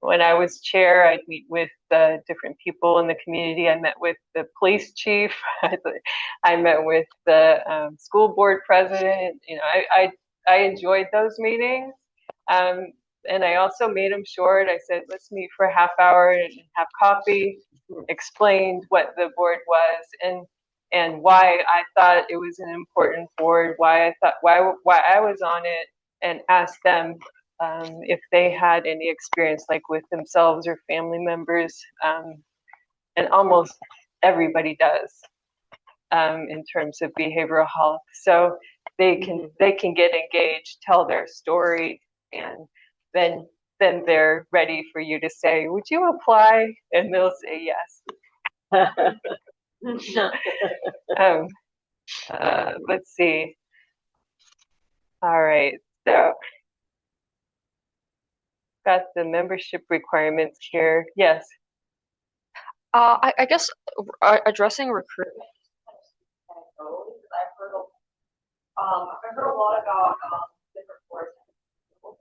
When I was chair, I'd meet with different people in the community. I met with the police chief. I met with the school board president. I enjoyed those meetings. And I also made them short. I said, let's meet for a half hour and have coffee, explained what the board was and why I thought it was an important board, why I was on it, and asked them if they had any experience like with themselves or family members. And almost everybody does in terms of behavioral health. So they can get engaged, tell their story, and then they're ready for you to say, would you apply? And they'll say yes. Let's see. All right, so got the membership requirements here. Yes. I guess addressing recruitment. I've heard a lot about different boards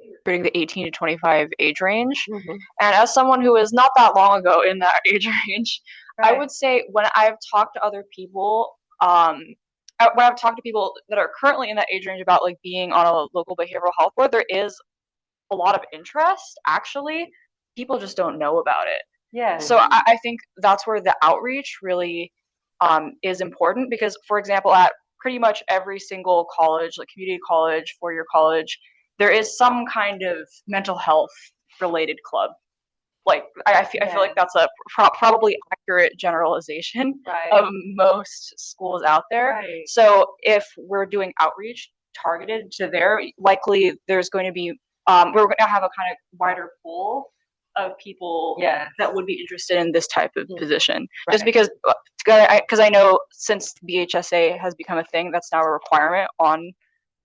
recruiting the 18 to 25 age range. Mm-hmm. And as someone who is not that long ago in that age range, right. I would say when I've talked to other people, when I've talked to people that are currently in that age range about like being on a local behavioral health board, there is a lot of interest. Actually, people just don't know about it. Yeah. So I think that's where the outreach really is important because, for example, at pretty much every single college, like community college, four-year college, there is some kind of mental health related club. Like I feel like that's a probably accurate generalization of most schools out there. Right. So if we're doing outreach targeted to there, likely there's going to be we're going to have a kind of wider pool of people that would be interested in this type of position. Right. Just because I know since BHSA has become a thing, that's now a requirement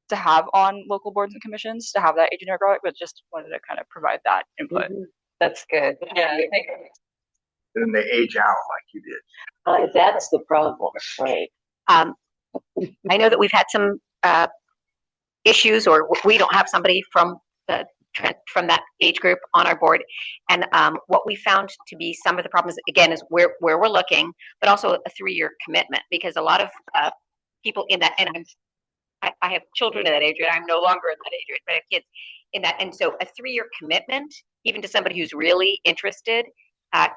to have on local boards and commissions to have that age demographic, but just wanted to kind of provide that input. Mm-hmm. That's good. Yeah. Then they age out like you did. That's the problem, right? I know that we've had some issues, or we don't have somebody from that age group on our board, and what we found to be some of the problems again is where we're looking, but also a 3-year commitment, because a lot of people in that, and I have children in that age range. I'm no longer in that age range, but I have kids in that, and so a 3-year commitment, even to somebody who's really interested,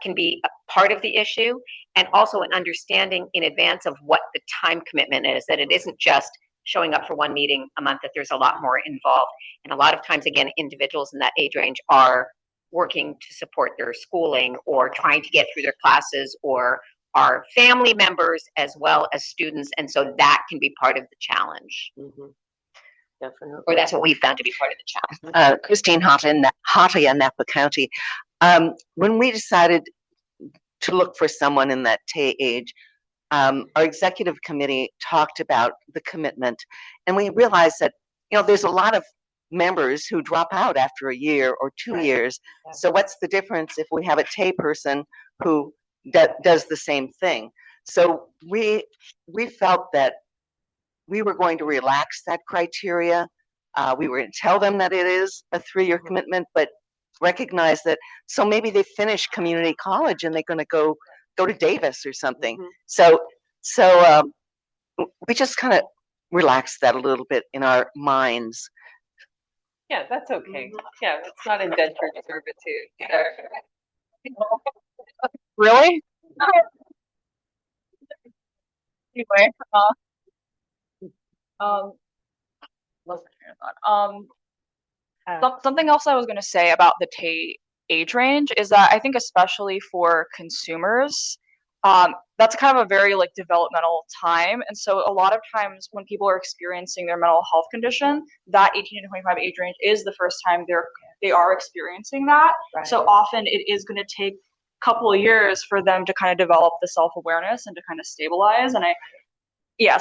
can be a part of the issue, and also an understanding in advance of what the time commitment is, that it isn't just showing up for one meeting a month, that there's a lot more involved. And a lot of times, again, individuals in that age range are working to support their schooling or trying to get through their classes, or are family members as well as students. And so that can be part of the challenge. Mm-hmm. Definitely. Or that's what we found to be part of the challenge. Christine Hotty in Napa County. When we decided to look for someone in that age, our executive committee talked about the commitment, and we realized that there's a lot of members who drop out after a year or 2 years. Yeah. So what's the difference if we have a TAY person who does the same thing? So we felt that we were going to relax that criteria. We were going to tell them that it is a 3-year commitment, but recognize that. So maybe they finish community college and they're going to go to Davis or something. Mm-hmm. So we just kind of relaxed that a little bit in our minds. Yeah, that's okay. Yeah, it's not indentured servitude. Yeah. Really? Anyway, um, lost my train of thought. Something else I was going to say about the age range is that I think especially for consumers, that's kind of a very like developmental time, and so a lot of times when people are experiencing their mental health condition, that 18 to 25 age range is the first time they are experiencing that. Right. So often it is going to take a couple of years for them to kind of develop the self-awareness and to kind of stabilize. And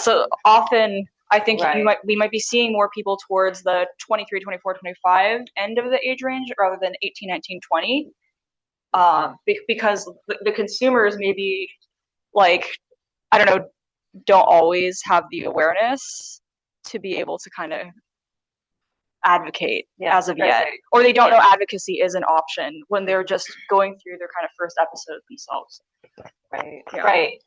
so often I think we might be seeing more people towards the 23, 24, 25 end of the age range rather than 18, 19, 20. Because the consumers maybe like, I don't know, don't always have the awareness to be able to kind of advocate as of yet, or they don't know advocacy is an option when they're just going through their kind of first episode themselves. Right.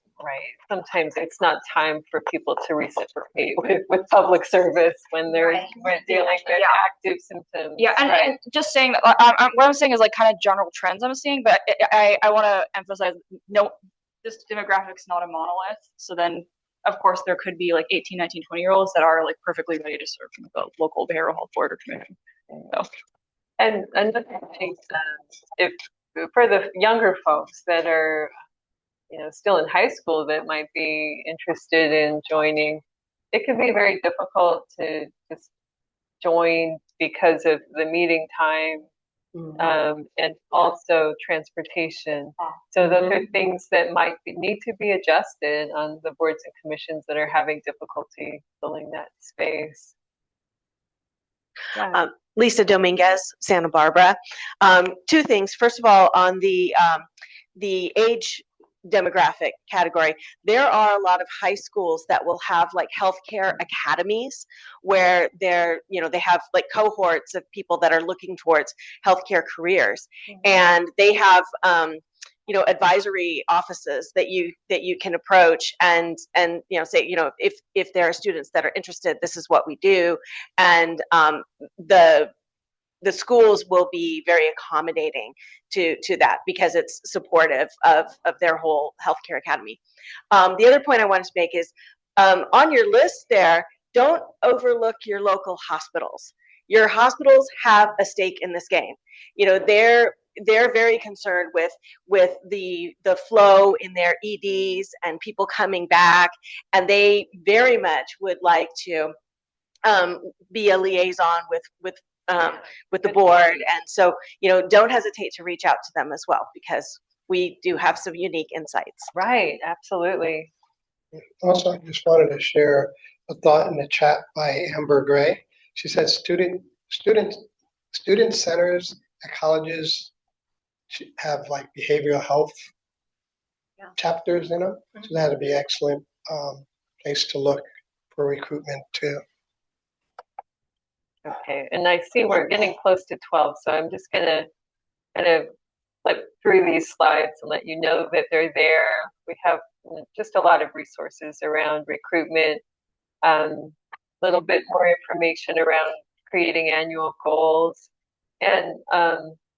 Sometimes it's not time for people to reciprocate with public service when they're dealing with active symptoms. Yeah, and just saying that, what I'm saying is like kind of general trends I'm seeing, but I want to emphasize, no, this demographic's not a monolith. So then, of course, there could be like 18, 19, 20-year-olds that are like perfectly ready to serve from the local behavioral health board or commission. So. And another thing, if for the younger folks that are still in high school that might be interested in joining, it can be very difficult to just join because of the meeting time, and also transportation. So those are things that might need to be adjusted on the boards and commissions that are having difficulty filling that space. Lisa Dominguez, Santa Barbara. Two things. First of all, on the age demographic category, there are a lot of high schools that will have like healthcare academies where they have like cohorts of people that are looking towards healthcare careers, and they have advisory offices that you can approach and say, if there are students that are interested, this is what we do, and the schools will be very accommodating to that because it's supportive of their whole healthcare academy. The other point I wanted to make is on your list there, don't overlook your local hospitals. Your hospitals have a stake in this game. They're very concerned with the flow in their EDs and people coming back, and they very much would like to be a liaison with the board, and so don't hesitate to reach out to them as well, because we do have some unique insights. Right, absolutely. Also, I just wanted to share a thought in the chat by Amber Gray. She said student centers at colleges have like behavioral health chapters in them, so that'd be excellent place to look for recruitment too. Okay, and I see we're getting close to 12, so I'm just gonna kind of flip through these slides and let you know that they're there. We have just a lot of resources around recruitment, a little bit more information around creating annual goals, and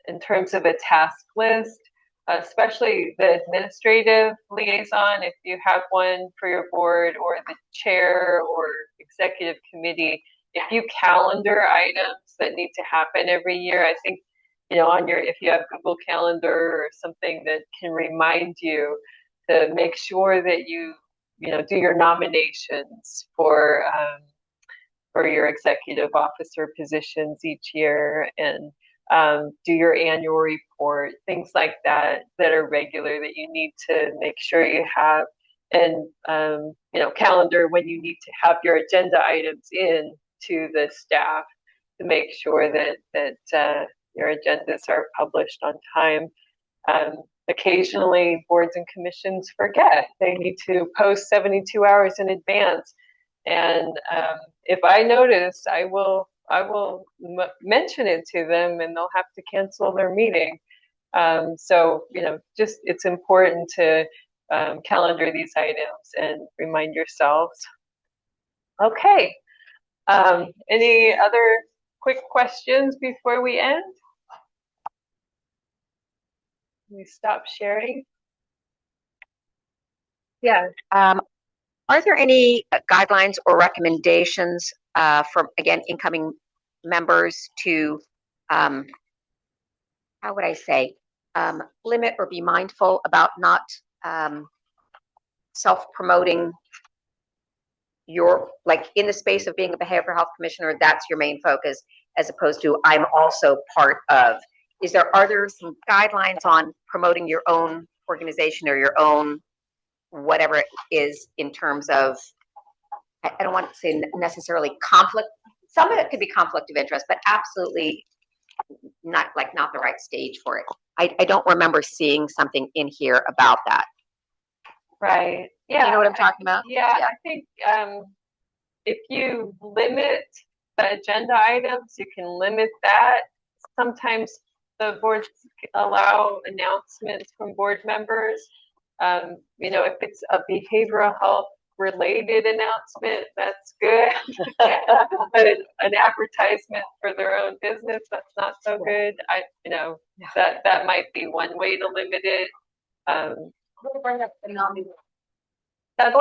in terms of a task list, especially the administrative liaison, if you have one for your board, or the chair or executive committee, if you calendar items that need to happen every year, I think, if you have Google Calendar or something that can remind you to make sure that you do your nominations for your executive officer positions each year, and do your annual report, things like that are regular that you need to make sure you have, and calendar when you need to have your agenda items in to the staff to make sure that your agendas are published on time. Occasionally, boards and commissions forget. They need to post 72 hours in advance. And if I notice, I will mention it to them, and they'll have to cancel their meeting. So, it's important to calendar these items and remind yourselves. Okay. Any other quick questions before we end? Can we stop sharing? Yeah. Are there any guidelines or recommendations from, again, incoming members to, how would I say, limit or be mindful about not self-promoting your, like in the space of being a behavioral health commissioner, that's your main focus, as opposed to I'm also part of. Are there some guidelines on promoting your own organization or your own whatever it is in terms of, I don't want to say necessarily conflict. Some of it could be conflict of interest, but absolutely not the right stage for it. I don't remember seeing something in here about that. Right. Yeah. You know what I'm talking about? Yeah. I think if you limit the agenda items, you can limit that. Sometimes the boards allow announcements from board members. You know, if it's a behavioral health related announcement, that's good. But an advertisement for their own business, that's not so good. You know, that might be one way to limit it. That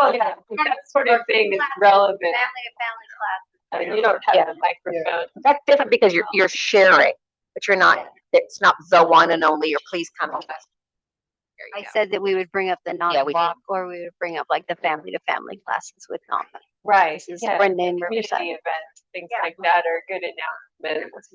sort of thing is relevant. Family class. You don't have a microphone. That's different because you're sharing, but you're not. It's not the one and only. Or please come to us. I said that we would bring up the non-block, or we would bring up like the family-to-family classes with non. Right. Yeah. Brenda and Community Riverside. events, things like that are good announcements.